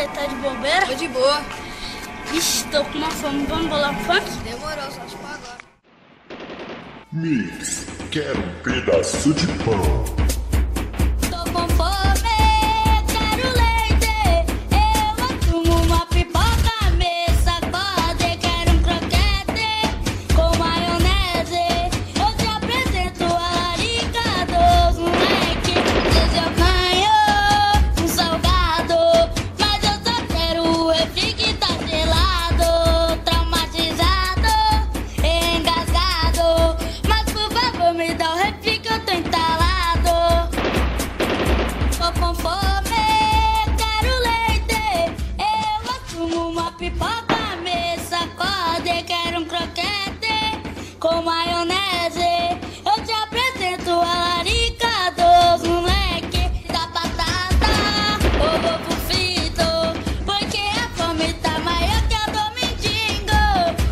aí, tá de bobeira? Tô de boa. Ixi, tô com uma fome, vamos bolar um funk? Demorou, só te pagar. Mix, quero um pedaço de pão. Tô com fome, quero leite. Eu assumo uma pipoca, me sacode. Quero um croquete com maionese. Eu te apresento a larica dos moleque. Às vezes eu ganho um salgado, mas eu só quero o refri que tá gelado. Traumatizado, engasgado, mas por favor me dá o refri que eu tô entalado. Tô com fome, quero leite. Eu assumo uma pipoca, me sacode. Quero um croquete com maionese. Eu te apresento a larica dos moleque. Da batata, o ovo frito, porque a fome tá maior que a do mendigo.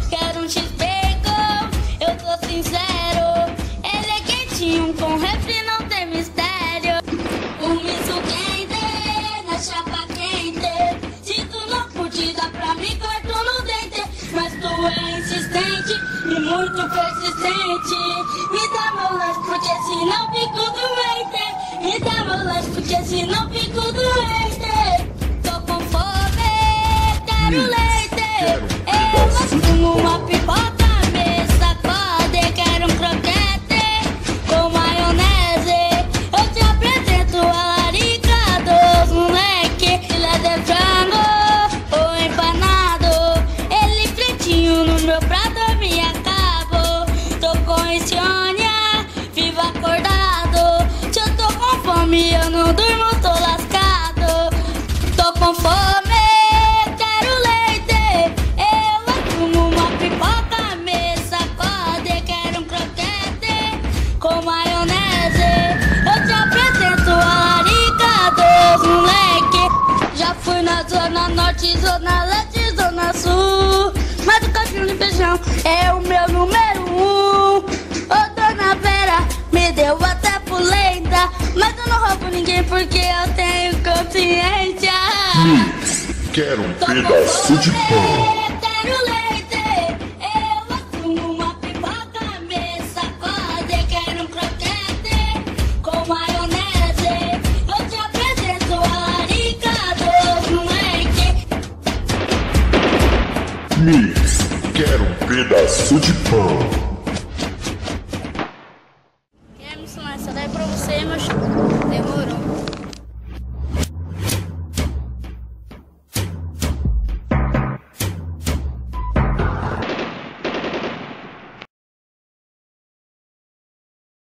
Quero um X-Bacon, eu tô sincero. Ele é quentinho, com refri não tem mistério. Um misto quente, na chapa quente. Se tu não curte, dá pra mim, corto no dente. Mas tu é insistente e muito persistente. Me dá meu lanche, porque senão fico doente. Me dá meu lanche, porque senão fico doente. Tô com fome, quero leite. Eu assumo uma pipoca, me sacode. Quero um croquete com maionese. Eu te apresento a larica dos moleque. Filé de frango ou empanado, ele fritinho no meu prato eu me acabo. Tô com insônia, vivo acordado. Se eu tô com fome eu não durmo, tô lascado. Tô com fome, quero leite. Eu assumo uma pipoca, me sacode. Quero um croquete com maionese. Eu te apresento a larica dos moleque. Já fui na zona norte, zona leste, zona sul, mas o cachorro de feijão é o meu número 1. Ô dona Vera, me deu até polenta, mas eu não roubo ninguém porque eu tenho consciência. Mix, quero um pedaço de pão. Quero leite. Eu assumo uma pipoca, me sacode. Quero um croquete com maionese. Eu te apresento a larica dos moleque. Mix, quero um pedaço de pão.